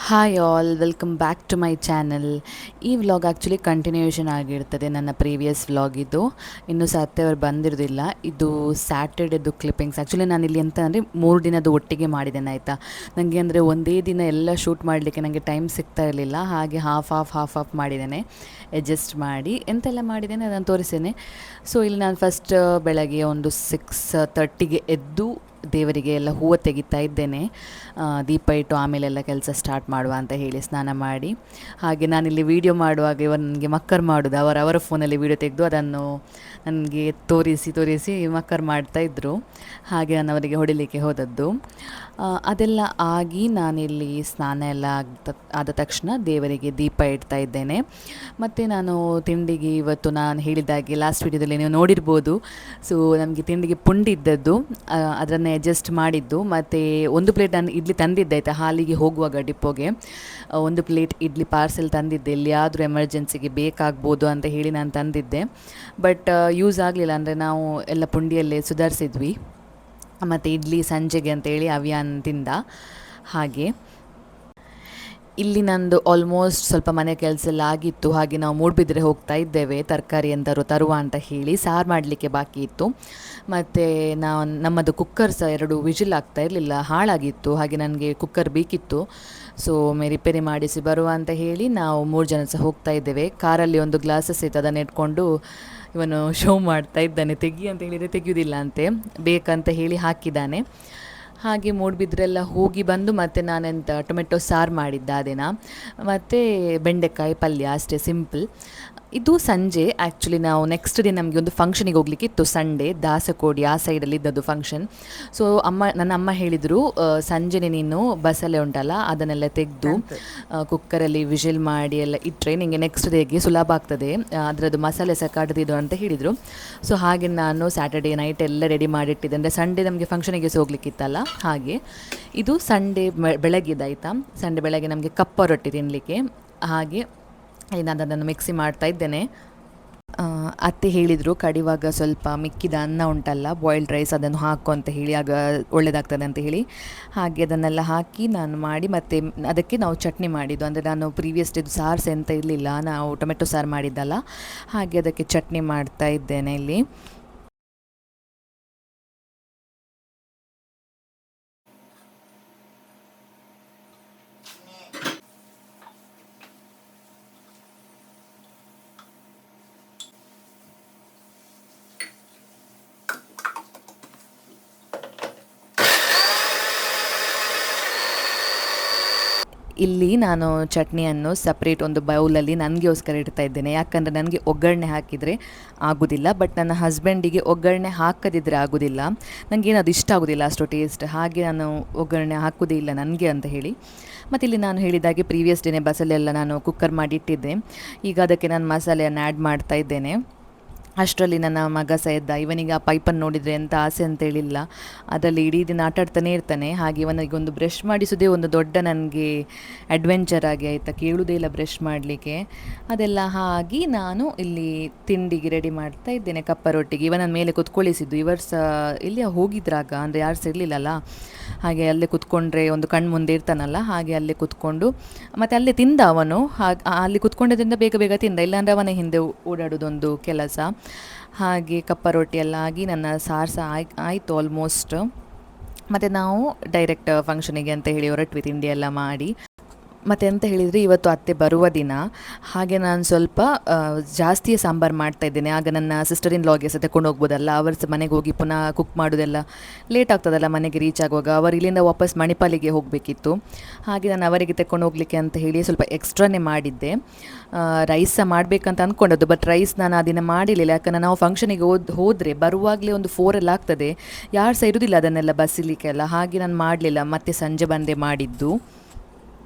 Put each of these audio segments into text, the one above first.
Hi all, welcome back to my channel. ಈ vlog actually continuation ಆಗಿರ್ತದೆ ನನ್ನ previous ವ್ಲಾಗಿದ್ದು. ಇನ್ನೂ ಸಹ ಅತ್ತೆಯವರು ಬಂದಿರೋದಿಲ್ಲ. ಇದು ಸ್ಯಾಟರ್ಡೇದು ಕ್ಲಿಪ್ಪಿಂಗ್ಸ್. ಆ್ಯಕ್ಚುಲಿ ನಾನಿಲ್ಲಿ ಎಂತ ಅಂದರೆ 3 ದಿನದ್ದು ಒಟ್ಟಿಗೆ ಮಾಡಿದ್ದೇನೆ ಆಯಿತಾ. ನನಗೆ ಅಂದರೆ ಒಂದೇ ದಿನ ಎಲ್ಲ ಶೂಟ್ ಮಾಡಲಿಕ್ಕೆ ನನಗೆ ಟೈಮ್ ಸಿಗ್ತಾ ಇರಲಿಲ್ಲ. ಹಾಗೆ ಹಾಫ್ ಮಾಡಿದ್ದೇನೆ, ಅಡ್ಜಸ್ಟ್ ಮಾಡಿ ಎಂತೆಲ್ಲ ಮಾಡಿದ್ದೇನೆ ಅದನ್ನು ತೋರಿಸ್ತೇನೆ. ಸೊ ಇಲ್ಲಿ ನಾನು ಫಸ್ಟ್ ಬೆಳಗ್ಗೆ ಒಂದು 6:30ಗೆ ಎದ್ದು ದೇವರಿಗೆ ಎಲ್ಲ ಹೂವು ತೆಗಿತಾ ಇದ್ದೇನೆ. ದೀಪ ಇಟ್ಟು ಆಮೇಲೆಲ್ಲ ಕೆಲಸ ಸ್ಟಾರ್ಟ್ ಮಾಡುವ ಅಂತ ಹೇಳಿ ಸ್ನಾನ ಮಾಡಿ. ಹಾಗೆ ನಾನಿಲ್ಲಿ ವೀಡಿಯೋ ಮಾಡುವಾಗ ಇವರು ನನಗೆ ಮಕ್ಕರ್ ಮಾಡೋದು, ಅವರ ಫೋನಲ್ಲಿ ವೀಡಿಯೋ ತೆಗೆದು ಅದನ್ನು ನನಗೆ ತೋರಿಸಿ ಮಕ್ಕರ್ ಮಾಡ್ತಾಯಿದ್ರು. ಹಾಗೆ ನಾನು ಅವರಿಗೆ ಹೊಡಿಲಿಕ್ಕೆ ಹೋದದ್ದು. ಅದೆಲ್ಲ ಆಗಿ ನಾನಿಲ್ಲಿ ಸ್ನಾನ ಎಲ್ಲ ಆದ ತಕ್ಷಣ ದೇವರಿಗೆ ದೀಪ ಇಡ್ತಾ ಇದ್ದೇನೆ. ಮತ್ತು ನಾನು ತಿಂಡಿಗೆ ಇವತ್ತು ನಾನು ಹೇಳಿದಾಗೆ ಲಾಸ್ಟ್ ವೀಡಿಯೋದಲ್ಲಿ ನೀವು ನೋಡಿರ್ಬೋದು. ಸೊ ನಮಗೆ ತಿಂಡಿಗೆ ಪುಂಡಿ ಇದ್ದದ್ದು, ಅದನ್ನೇ ಅಡ್ಜಸ್ಟ್ ಮಾಡಿದ್ದು. ಮತ್ತು 1 ಪ್ಲೇಟ್ ನಾನು ಇಡ್ಲಿ ತಂದಿದ್ದೆ ಆಯಿತಾ, ಹಾಲಿಗೆ ಹೋಗುವಾಗ ಡಿಪೋಗೆ 1 ಪ್ಲೇಟ್ ಇಡ್ಲಿ ಪಾರ್ಸೆಲ್ ತಂದಿದ್ದೆ. ಎಲ್ಲಿಯಾದರೂ ಎಮರ್ಜೆನ್ಸಿಗೆ ಬೇಕಾಗ್ಬೋದು ಅಂತ ಹೇಳಿ ನಾನು ತಂದಿದ್ದೆ. ಬಟ್ ಯೂಸ್ ಆಗಲಿಲ್ಲ, ಅಂದರೆ ನಾವು ಎಲ್ಲ ಪುಂಡಿಯಲ್ಲೇ ಸುಧಾರಿಸಿದ್ವಿ. ಮತ್ತು ಇಡ್ಲಿ ಸಂಜೆಗೆ ಅಂತೇಳಿ ಅವಿಯಾನ್ದಿಂದ. ಹಾಗೆ ಇಲ್ಲಿ ನಂದು ಆಲ್ಮೋಸ್ಟ್ ಸ್ವಲ್ಪ ಮನೆ ಕೆಲಸ ಎಲ್ಲ ಆಗಿತ್ತು. ಹಾಗೆ ನಾವು ಮೂಡುಬಿದ್ರೆ ಹೋಗ್ತಾ ಇದ್ದೇವೆ ತರಕಾರಿ ಎಂದರು ತರುವ ಅಂತ ಹೇಳಿ. ಸಾರು ಮಾಡಲಿಕ್ಕೆ ಬಾಕಿ ಇತ್ತು. ಮತ್ತು ನಮ್ಮದು ಕುಕ್ಕರ್ ಸಹ 2 ವಿಜಿಲ್ ಆಗ್ತಾ ಇರಲಿಲ್ಲ, ಹಾಳಾಗಿತ್ತು. ಹಾಗೆ ನನಗೆ ಕುಕ್ಕರ್ ಬೇಕಿತ್ತು. ಸೊ ರಿಪೇರಿ ಮಾಡಿಸಿ ಬರುವ ಅಂತ ಹೇಳಿ ನಾವು 3 ಜನ ಸಹ ಹೋಗ್ತಾ ಇದ್ದೇವೆ. ಕಾರಲ್ಲಿ ಒಂದು ಗ್ಲಾಸಸ್ ಇತ್ತು, ಅದನ್ನು ಇಟ್ಕೊಂಡು ಇವನು ಶೋ ಮಾಡ್ತಾ ಇದ್ದಾನೆ. ತೆಗಿ ಅಂತ ಹೇಳಿದರೆ ತೆಗೆಯೋದಿಲ್ಲ ಅಂತೆ, ಬೇಕಂತ ಹೇಳಿ ಹಾಕಿದ್ದಾನೆ. ಹಾಗೆ ಮೂಡುಬಿದ್ರೆಲ್ಲ ಹೋಗಿ ಬಂದು ಮತ್ತೆ ನಾನೆಂತ ಟೊಮೆಟೊ ಸಾರು ಮಾಡಿದ್ದ ದಿನ, ಮತ್ತು ಬೆಂಡೆಕಾಯಿ ಪಲ್ಯ, ಅಷ್ಟೇ ಸಿಂಪಲ್. ಇದು ಸಂಜೆ. ಆ್ಯಕ್ಚುಲಿ ನಾವು ನೆಕ್ಸ್ಟ್ ಡೇ ನಮಗೆ ಒಂದು ಫಂಕ್ಷನಿಗೆ ಹೋಗ್ಲಿಕ್ಕೆ ಇತ್ತು, ಸಂಡೇ ದಾಸಕೋಡಿ ಆ ಸೈಡಲ್ಲಿ ಇದ್ದದ್ದು ಫಂಕ್ಷನ್. ಸೊ ನನ್ನ ಅಮ್ಮ ಹೇಳಿದರು, ಸಂಜೆನೇ ನೀನು ಬಸಳೆ ಉಂಟಲ್ಲ ಅದನ್ನೆಲ್ಲ ತೆಗೆದು ಕುಕ್ಕರಲ್ಲಿ ವಿಜಿಲ್ ಮಾಡಿ ಎಲ್ಲ ಇಟ್ಟರೆ ನಿಮಗೆ ನೆಕ್ಸ್ಟ್ ಡೇಗೆ ಸುಲಭ ಆಗ್ತದೆ, ಅದರದ್ದು ಮಸಾಲೆ ಸಹ ಕಡ್ದಿದ್ದು ಅಂತ ಹೇಳಿದರು. ಸೊ ಹಾಗೆ ನಾನು ಸ್ಯಾಟರ್ಡೇ ನೈಟ್ ಎಲ್ಲ ರೆಡಿ ಮಾಡಿಟ್ಟಿದ್ದೆ. ಅಂದರೆ ಸಂಡೇ ನಮಗೆ ಫಂಕ್ಷನಿಗೆ ಸಹ ಹೋಗ್ಲಿಕ್ಕಿತ್ತಲ್ಲ. ಹಾಗೆ ಇದು ಸಂಡೇ ಬೆಳಗ್ಗೆದಾಯಿತಾ. ಸಂಡೇ ಬೆಳಗ್ಗೆ ನಮಗೆ ಕಪ್ಪ ರೊಟ್ಟಿ ತಿನ್ನಲಿಕ್ಕೆ. ಹಾಗೆ ನಾನು ಅದನ್ನು ಮಿಕ್ಸಿ ಮಾಡ್ತಾ ಇದ್ದೇನೆ. ಅತ್ತೆ ಹೇಳಿದರು ಕಡಿವಾಗ ಸ್ವಲ್ಪ ಮಿಕ್ಕಿದ ಅನ್ನ ಉಂಟಲ್ಲ, ಬಾಯ್ಲ್ಡ್ ರೈಸ್, ಅದನ್ನು ಹಾಕು ಅಂತ ಹೇಳಿ, ಆಗ ಒಳ್ಳೆಯದಾಗ್ತದೆ ಅಂತ ಹೇಳಿ. ಹಾಗೆ ಅದನ್ನೆಲ್ಲ ಹಾಕಿ ನಾನು ಮಾಡಿ, ಮತ್ತು ಅದಕ್ಕೆ ನಾವು ಚಟ್ನಿ ಮಾಡಿದ್ದು. ಅಂದರೆ ನಾನು ಪ್ರೀವಿಯಸ್ ಡೇದು ಸಾರು ಎಂತ ಇರಲಿಲ್ಲ, ನಾವು ಟೊಮೆಟೊ ಸಾರು ಮಾಡಿದ್ದಲ್ಲ. ಹಾಗೆ ಅದಕ್ಕೆ ಚಟ್ನಿ ಮಾಡ್ತಾ ಇದ್ದೇನೆ ಇಲ್ಲಿ. ಇಲ್ಲಿ ನಾನು ಚಟ್ನಿಯನ್ನು ಸಪ್ರೇಟ್ ಒಂದು ಬೌಲಲ್ಲಿ ನನಗೋಸ್ಕರ ಇಡ್ತಾ ಇದ್ದೇನೆ. ಯಾಕಂದರೆ ನನಗೆ ಒಗ್ಗರಣೆ ಹಾಕಿದರೆ ಆಗೋದಿಲ್ಲ, ಬಟ್ ನನ್ನ ಹಸ್ಬೆಂಡಿಗೆ ಒಗ್ಗರಣೆ ಹಾಕದಿದ್ದರೆ ಆಗೋದಿಲ್ಲ. ನನಗೇನು ಅದು ಇಷ್ಟ ಆಗೋದಿಲ್ಲ ಅಷ್ಟು ಟೇಸ್ಟ್. ಹಾಗೆ ನಾನು ಒಗ್ಗರಣೆ ಹಾಕೋದೇ ಇಲ್ಲ ನನಗೆ ಅಂತ ಹೇಳಿ. ಮತ್ತು ಇಲ್ಲಿ ನಾನು ಹೇಳಿದಾಗೆ ಪ್ರೀವಿಯಸ್ ಡೇನೆ ಬಸಳೆ ಎಲ್ಲ ನಾನು ಕುಕ್ಕರ್ ಮಾಡಿ ಇಟ್ಟಿದ್ದೆ. ಈಗ ಅದಕ್ಕೆ ನಾನು ಮಸಾಲೆಯನ್ನು ಆ್ಯಡ್ ಮಾಡ್ತಾ ಇದ್ದೇನೆ. ಅಷ್ಟರಲ್ಲಿ ನನ್ನ ಮಗ ಸಹ ಎದ್ದ. ಇವನಿಗೆ ಆ ಪೈಪನ್ನು ನೋಡಿದರೆ ಎಂಥ ಆಸೆ ಅಂತೇಳಿಲ್ಲ, ಅದರಲ್ಲಿ ಇಡೀ ದಿನ ಆಟಾಡ್ತಾನೆ ಇರ್ತಾನೆ. ಹಾಗೆ ಇವನಿಗೊಂದು ಬ್ರಷ್ ಮಾಡಿಸೋದೇ ಒಂದು ದೊಡ್ಡ ನನಗೆ ಅಡ್ವೆಂಚರ್ ಆಗಿ ಆಯಿತಾ, ಕೇಳುವುದೇ ಇಲ್ಲ ಬ್ರಷ್ ಮಾಡಲಿಕ್ಕೆ. ಅದೆಲ್ಲ ಆಗಿ ನಾನು ಇಲ್ಲಿ ತಿಂಡಿಗೆ ರೆಡಿ ಮಾಡ್ತಾ ಇದ್ದೇನೆ. ಕಪ್ಪ ರೊಟ್ಟಿಗೆ ಇವನನ್ನು ಮೇಲೆ ಕುತ್ಕೊಳಿಸಿದ್ದು. ಇವರು ಸಹ ಇಲ್ಲಿ ಹೋಗಿದ್ರಾಗ, ಅಂದರೆ ಯಾರು ಸಹ ಇರಲಿಲ್ಲಲ್ಲ. ಹಾಗೆ ಅಲ್ಲೇ ಕುತ್ಕೊಂಡ್ರೆ ಒಂದು ಕಣ್ಣು ಮುಂದೆ ಇರ್ತಾನಲ್ಲ, ಹಾಗೆ ಅಲ್ಲೇ ಕುತ್ಕೊಂಡು ಮತ್ತು ಅಲ್ಲೇ ತಿಂದ ಅವನು. ಹಾಗೆ ಅಲ್ಲಿ ಕುತ್ಕೊಂಡಿದ್ದರಿಂದ ಬೇಗ ತಿಂದ, ಇಲ್ಲಾಂದರೆ ಅವನ ಹಿಂದೆ ಓಡಾಡೋದೊಂದು ಕೆಲಸ. ಹಾಗೆ ಕಪ್ಪ ರೊಟ್ಟಿ ಎಲ್ಲ ಆಗಿ ನನ್ನ ಸಾರು ಸಹ ಆಯಿತು ಆಲ್ಮೋಸ್ಟ್. ಮತ್ತು ನಾವು ಡೈರೆಕ್ಟ್ ಫಂಕ್ಷನಿಗೆ ಅಂತ ಹೇಳಿ ಹೊರಟ್ವಿ ತಿಂಡಿ ಎಲ್ಲ ಮಾಡಿ. ಮತ್ತು ಎಂತ ಹೇಳಿದರೆ ಇವತ್ತು ಅತ್ತೆ ಬರುವ ದಿನ. ಹಾಗೆ ನಾನು ಸ್ವಲ್ಪ ಜಾಸ್ತಿಯೇ ಸಾಂಬಾರು ಮಾಡ್ತಾಯಿದ್ದೇನೆ. ಆಗ ನನ್ನ ಸಿಸ್ಟರ್ ಇನ್ ಲಾಗೆ ಸಹ ತಗೊಂಡು ಹೋಗ್ಬೋದಲ್ಲ, ಅವರು ಸಹ ಮನೆಗೆ ಹೋಗಿ ಪುನಃ ಕುಕ್ ಮಾಡೋದೆಲ್ಲ ಲೇಟ್ ಆಗ್ತದಲ್ಲ ಮನೆಗೆ ರೀಚ್ ಆಗುವಾಗ. ಅವರು ಇಲ್ಲಿಂದ ವಾಪಸ್ ಮಣಿಪಾಲಿಗೆ ಹೋಗಬೇಕಿತ್ತು. ಹಾಗೆ ನಾನು ಅವರಿಗೆ ತಗೊಂಡು ಹೋಗಲಿಕ್ಕೆ ಅಂತ ಹೇಳಿ ಸ್ವಲ್ಪ ಎಕ್ಸ್ಟ್ರಾನೇ ಮಾಡಿದ್ದೆ. ರೈಸ್ ಸಹ ಮಾಡಬೇಕಂತ ಅಂದ್ಕೊಂಡದ್ದು, ಬಟ್ ರೈಸ್ ನಾನು ಆ ದಿನ ಮಾಡಿರಲಿಲ್ಲ. ಯಾಕಂದರೆ ನಾವು ಫಂಕ್ಷನಿಗೆ ಹೋದರೆ ಬರುವಾಗಲೇ ಒಂದು 4 ಎಲ್ಲ ಆಗ್ತದೆ, ಯಾರು ಸಹ ಇರೋದಿಲ್ಲ ಅದನ್ನೆಲ್ಲ ಬಸಿಲಿಕ್ಕೆಲ್ಲ. ಹಾಗೆ ನಾನು ಮಾಡಲಿಲ್ಲ, ಮತ್ತೆ ಸಂಜೆ ಬಂದೇ ಮಾಡಿದ್ದು.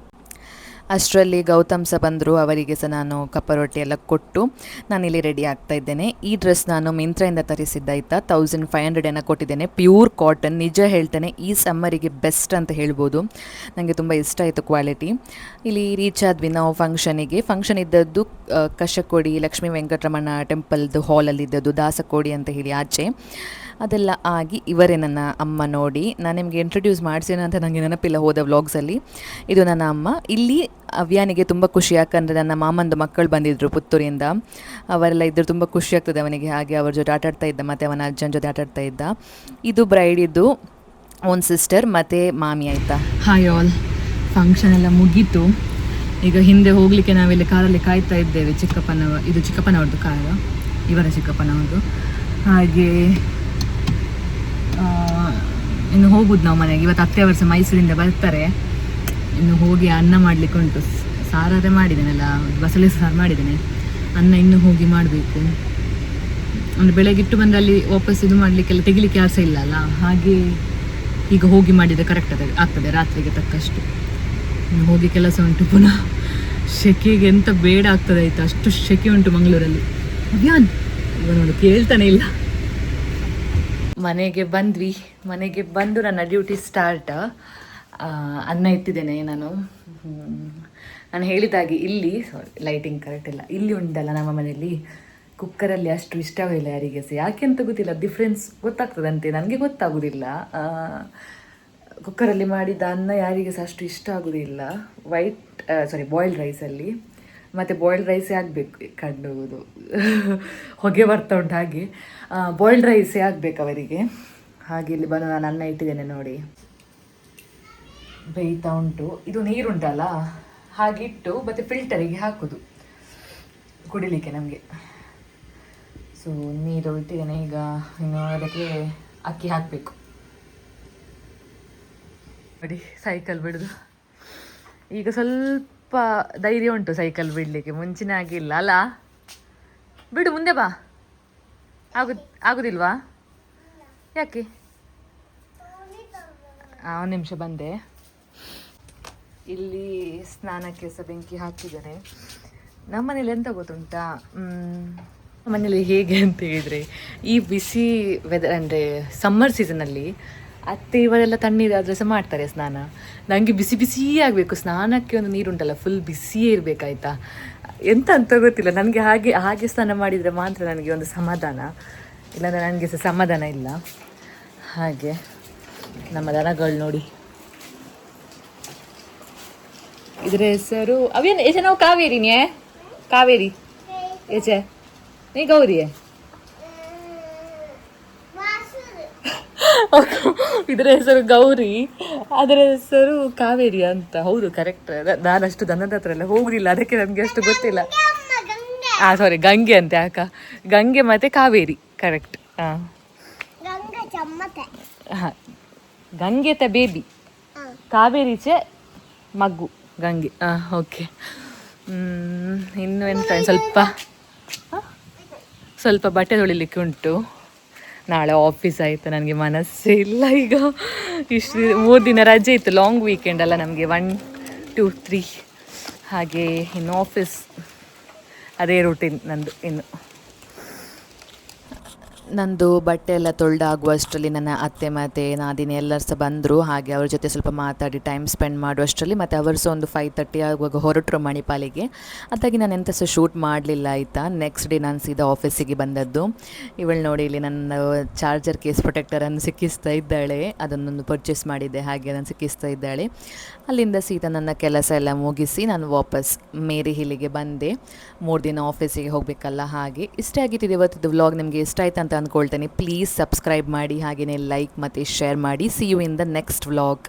ಅಷ್ಟರಲ್ಲಿ ಗೌತಮ್ ಸಹ ಬಂದರು, ಅವರಿಗೆ ಸಹ ನಾನು ಕಪ್ಪ ರೊಟ್ಟಿ ಎಲ್ಲ ಕೊಟ್ಟು ನಾನಿಲ್ಲಿ ರೆಡಿ ಆಗ್ತಾ ಇದ್ದೇನೆ. ಈ ಡ್ರೆಸ್ ನಾನು ಮಿಂತ್ರಾಯಿಂದ ತರಿಸಿದ್ದಾಯ್ತಾ, 1500 ಏನೋ ಕೊಟ್ಟಿದ್ದೇನೆ. ಪ್ಯೂರ್ ಕಾಟನ್, ನಿಜ ಹೇಳ್ತೇನೆ ಈ ಸಮ್ಮರಿಗೆ ಬೆಸ್ಟ್ ಅಂತ ಹೇಳ್ಬೋದು. ನನಗೆ ತುಂಬ ಇಷ್ಟ ಆಯಿತು ಕ್ವಾಲಿಟಿ. ಇಲ್ಲಿ ರೀಚ್ ಆದ್ವಿ ನಾವು ಫಂಕ್ಷನಿಗೆ. ಫಂಕ್ಷನ್ ಇದ್ದದ್ದು ಕಶಕೋಡಿ ಲಕ್ಷ್ಮೀ ವೆಂಕಟರಮಣ ಟೆಂಪಲ್ದು ಹಾಲಲ್ಲಿ ಇದ್ದದ್ದು, ದಾಸಕೋಡಿ ಅಂತ ಹೇಳಿ ಆಚೆ. ಅದೆಲ್ಲ ಆಗಿ ಇವರೇ ನನ್ನ ಅಮ್ಮ ನೋಡಿ. ನಾನು ನಿಮಗೆ ಇಂಟ್ರೊಡ್ಯೂಸ್ ಮಾಡಿಸೇನೆ ಅಂತ ನನಗೆ ನೆನಪಿಲ್ಲ ಹೋದ ವ್ಲಾಗ್ಸಲ್ಲಿ. ಇದು ನನ್ನ ಅಮ್ಮ. ಇಲ್ಲಿ ಅವ್ಯಾನಿಗೆ ತುಂಬ ಖುಷಿ, ಯಾಕಂದರೆ ನನ್ನ ಮಾಮಂದು ಮಕ್ಕಳು ಬಂದಿದ್ದರು ಪುತ್ತೂರಿಂದ. ಅವರೆಲ್ಲ ಇದ್ದರು, ತುಂಬ ಖುಷಿ ಆಗ್ತದೆ ಅವನಿಗೆ. ಹಾಗೆ ಅವ್ರ ಜೊತೆ ಆಟಾಡ್ತಾ ಇದ್ದ, ಮತ್ತು ಅವನ ಅಜ್ಜನ ಜೊತೆ ಆಟಾಡ್ತಾ ಇದ್ದ. ಇದು ಬ್ರೈಡಿದ್ದು ಓನ್ ಸಿಸ್ಟರ್ ಮತ್ತು ಮಾಮಿ ಆಯಿತಾ. ಹಾಯ್ ಆಲ್, ಫಂಕ್ಷನ್ ಎಲ್ಲ ಮುಗೀತು. ಈಗ ಹಿಂದೆ ಹೋಗಲಿಕ್ಕೆ ನಾವಿಲ್ಲಿ ಕಾರಲ್ಲಿ ಕಾಯ್ತಾ ಇದ್ದೇವೆ. ಇದು ಚಿಕ್ಕಪ್ಪನವ್ರದ್ದು ಕಾರು, ಇವರ ಚಿಕ್ಕಪ್ಪನವ್ರದ್ದು. ಹಾಗೆ ಇನ್ನು ಹೋಗುದು ನಾವು ಮನೆಗೆ. ಇವತ್ತು ಅತ್ತೆಯವರು ಸಹ ಮೈಸೂರಿಂದ ಬರ್ತಾರೆ. ಇನ್ನು ಹೋಗಿ ಅನ್ನ ಮಾಡಲಿಕ್ಕೆ ಉಂಟು. ಸಾರಾದ್ರೆ ಮಾಡಿದ್ದೇನೆಲ್ಲ, ಬಸಳೆ ಸಾರು ಮಾಡಿದ್ದೇನೆ. ಅನ್ನ ಇನ್ನೂ ಹೋಗಿ ಮಾಡಬೇಕು. ಅಂದರೆ ಬೆಳಗ್ಗೆ ಇಟ್ಟು ಬಂದು ಅಲ್ಲಿ ವಾಪಸ್ ಇದು ಮಾಡಲಿಕ್ಕೆಲ್ಲ ತೆಗಿಲಿಕ್ಕೆ ಆಸೆ ಇಲ್ಲ ಅಲ್ಲ, ಹಾಗೆ ಈಗ ಹೋಗಿ ಮಾಡಿದರೆ ಕರೆಕ್ಟ್ ಆಗ್ತದೆ ರಾತ್ರಿಗೆ ತಕ್ಕಷ್ಟು. ಇನ್ನು ಹೋಗಿ ಕೆಲಸ ಉಂಟು. ಪುನಃ ಸೆಕೆಗೆ ಎಂತ ಬೇಡ ಆಗ್ತದೆ ಆಯಿತಾ, ಅಷ್ಟು ಸೆಕೆ ಉಂಟು ಮಂಗಳೂರಲ್ಲಿ. ಅಭಿಯಾನ್ ಇವನೊಂದು ಕೇಳ್ತಾನೆ ಇಲ್ಲ. ಮನೆಗೆ ಬಂದ್ವಿ. ಮನೆಗೆ ಬಂದು ನನ್ನ ಡ್ಯೂಟಿ ಸ್ಟಾರ್ಟ್. ಅನ್ನ ಇಟ್ಟಿದ್ದೇನೆ ನಾನು ಹೇಳಿದಾಗೆ ಇಲ್ಲಿ ಲೈಟಿಂಗ್ ಕರೆಕ್ಟ್ ಇಲ್ಲ. ಇಲ್ಲಿ ಉಂಟಲ್ಲ ನಮ್ಮ ಮನೆಯಲ್ಲಿ ಕುಕ್ಕರಲ್ಲಿ ಅಷ್ಟು ಇಷ್ಟವಿಲ್ಲ ಯಾರಿಗೆ ಸಹ, ಯಾಕೆ ಅಂತ ಗೊತ್ತಿಲ್ಲ. ಡಿಫ್ರೆನ್ಸ್ ಗೊತ್ತಾಗ್ತದಂತೆ, ನನಗೆ ಗೊತ್ತಾಗೋದಿಲ್ಲ. ಕುಕ್ಕರಲ್ಲಿ ಮಾಡಿದ ಅನ್ನ ಯಾರಿಗೆ ಸಹ ಅಷ್ಟು ಇಷ್ಟ ಆಗೋದಿಲ್ಲ. ಬಾಯ್ಲ್ಡ್ ರೈಸಲ್ಲಿ. ಮತ್ತು ಬಾಯ್ಲ್ಡ್ ರೈಸೇ ಆಗಬೇಕು, ಕಂಡುವುದು ಹೊಗೆ ಬರ್ತಾ ಉಂಟು. ಹಾಗೆ ಬಾಯ್ಲ್ಡ್ ರೈಸೇ ಆಗಬೇಕು ಅವರಿಗೆ. ಹಾಗೆ ಇಲ್ಲಿ ಬಂದು ನಾನು ಅನ್ನ ಇಟ್ಟಿದ್ದೇನೆ ನೋಡಿ, ಬೇಯ್ತಾ ಉಂಟು. ಇದು ನೀರುಂಟಲ್ಲ ಹಾಗಿಟ್ಟು ಮತ್ತು ಫಿಲ್ಟರಿಗೆ ಹಾಕೋದು ಕುಡಿಲಿಕ್ಕೆ ನಮಗೆ. ಸೊ ನೀರು ಇಟ್ಟಿದ್ದೇನೆ. ಈಗ ಇನ್ನು ಅದಕ್ಕೆ ಅಕ್ಕಿ ಹಾಕಬೇಕು ನೋಡಿ. ಸೈಕಲ್ ಬಿಡೋದು ಈಗ ಸ್ವಲ್ಪ ಧೈರ್ಯ ಉಂಟು ಸೈಕಲ್ ಬಿಡಲಿಕ್ಕೆ, ಮುಂಚಿನ ಆಗಿಲ್ಲ ಅಲ್ಲ. ಬಿಡು, ಮುಂದೆ ಬಾ. ಆಗುದಿಲ್ವಾ? ಯಾಕೆ? ಒಂದು ನಿಮಿಷ ಬಂದೆ. ಇಲ್ಲಿ ಸ್ನಾನಕ್ಕೆ ಸಹ ಬೆಂಕಿ ಹಾಕಿದ್ದಾರೆ. ನಮ್ಮ ಮನೇಲಿ ಎಂತ ಗೊತ್ತುಂಟಾ, ಮನೇಲಿ ಹೇಗೆ ಅಂತ ಹೇಳಿದರೆ, ಈ ಬಿಸಿ ವೆದರ್ ಅಂದರೆ ಸಮ್ಮರ್ ಸೀಸನಲ್ಲಿ ಅತ್ತೆ ಇವರೆಲ್ಲ ತಣ್ಣೀರಾದರೆ ಸಹ ಮಾಡ್ತಾರೆ ಸ್ನಾನ. ನನಗೆ ಬಿಸಿ ಬಿಸಿ ಆಗಬೇಕು. ಸ್ನಾನಕ್ಕೆ ಒಂದು ನೀರುಂಟಲ್ಲ ಫುಲ್ ಬಿಸಿಯೇ ಇರಬೇಕಾಯ್ತಾ. ಎಂತ ಅಂತ ಗೊತ್ತಿಲ್ಲ ನನಗೆ. ಹಾಗೆ ಸ್ನಾನ ಮಾಡಿದರೆ ಮಾತ್ರ ನನಗೆ ಒಂದು ಸಮಾಧಾನ, ಇಲ್ಲಾಂದರೆ ನನಗೆ ಸಹ ಸಮಾಧಾನ ಇಲ್ಲ. ಹಾಗೆ ನಮ್ಮ ದನಗಳು ನೋಡಿ, ಇದರ ಹೆಸರು ಅವೇನು ಏಚೆ ನಾವು ಕಾವೇರಿನೇ ಕಾವೇರಿ ಏಚೆ ನೀ ಗೌರಿಯೇ. ಇದರ ಹೆಸರು ಗೌರಿ, ಅದರ ಹೆಸರು ಕಾವೇರಿ ಅಂತ. ಹೌದು, ಕರೆಕ್ಟ್. ನಾನಷ್ಟು ದನದ ಹತ್ರ ಎಲ್ಲ ಹೋಗುದಿಲ್ಲ, ಅದಕ್ಕೆ ನನಗೆ ಅಷ್ಟು ಗೊತ್ತಿಲ್ಲ. ಸಾರಿ, ಗಂಗೆ ಅಂತೆ ಅಕ್ಕ. ಗಂಗೆ ಮತ್ತೆ ಕಾವೇರಿ, ಕರೆಕ್ಟ್. ಹಾಂ, ಗಂಗೆ ತ ಬೇಬಿ, ಕಾವೇರಿಚೆ ಮಗು ಗಂಗೆ. ಓಕೆ. ಇನ್ನು ಎಂತ ಸ್ವಲ್ಪ ಬಟ್ಟೆ ತೊಳಿಲಿಕ್ಕೆ ಉಂಟು. ನಾಳೆ ಆಫೀಸ್ ಆಯಿತು, ನನಗೆ ಮನಸ್ಸೇ ಇಲ್ಲ ಈಗ. ಇಷ್ಟು 3 ದಿನ ರಜೆ ಇತ್ತು, ಲಾಂಗ್ ವೀಕೆಂಡ್ ಅಲ್ಲ ನಮಗೆ, 1, 2, 3. ಹಾಗೆ ಇನ್ನು ಆಫೀಸ್, ಅದೇ ರೂಟೀನ್ ನಂದು. ನಂದು ಬಟ್ಟೆ ಎಲ್ಲ ತೊಳೆದಾಗುವಷ್ಟರಲ್ಲಿ ನನ್ನ ಅತ್ತೆ ಮತ್ತು ನಾದಿನಿ ಎಲ್ಲರೂ ಸಹ ಬಂದರು. ಹಾಗೆ ಅವ್ರ ಜೊತೆ ಸ್ವಲ್ಪ ಮಾತಾಡಿ ಟೈಮ್ ಸ್ಪೆಂಡ್ ಮಾಡುವಷ್ಟರಲ್ಲಿ ಮತ್ತು ಅವರು ಸಹ ಒಂದು 5:30 ಆಗುವಾಗ ಹೊರಟರು ಮಣಿಪಾಲಿಗೆ. ಅದಾಗಿ ನಾನು ಎಂತ ಸಹ ಶೂಟ್ ಮಾಡಲಿಲ್ಲ ಆಯಿತಾ. ನೆಕ್ಸ್ಟ್ ಡೇ ನಾನು ಸೀದಾ ಆಫೀಸಿಗೆ ಬಂದದ್ದು. ಇವಳು ನೋಡಿ, ಇಲ್ಲಿ ನನ್ನ ಚಾರ್ಜರ್ ಕೇಸ್ ಪ್ರೊಟೆಕ್ಟರನ್ನು ಸಿಕ್ಕಿಸ್ತಾ ಇದ್ದಾಳೆ. ಅದನ್ನೊಂದು ಪರ್ಚೇಸ್ ಮಾಡಿದ್ದೆ, ಹಾಗೆ ಅದನ್ನು ಸಿಕ್ಕಿಸ್ತಾ ಇದ್ದಾಳೆ. ಅಲ್ಲಿಂದ ಸೀದಾ ನನ್ನ ಕೆಲಸ ಎಲ್ಲ ಮುಗಿಸಿ ನಾನು ವಾಪಸ್ ಮೇರಿ ಹಿಲ್ಲಿಗೆ ಬಂದೆ. 3 ದಿನ ಆಫೀಸಿಗೆ ಹೋಗಬೇಕಲ್ಲ. ಹಾಗೆ ಇಷ್ಟೇ ಆಗಿತ್ತು ಇವತ್ತಿದ್ದು ವ್ಲಾಗ್. ನಿಮಗೆ ಇಷ್ಟ ಆಯ್ತು ಅಂತ ಅಂದ್ಕೊಳ್ತೇನೆ. ಪ್ಲೀಸ್ ಸಬ್ಸ್ಕ್ರೈಬ್ ಮಾಡಿ, ಹಾಗೆಯೇ ಲೈಕ್ ಮತ್ತು ಶೇರ್ ಮಾಡಿ. See you in the next vlog.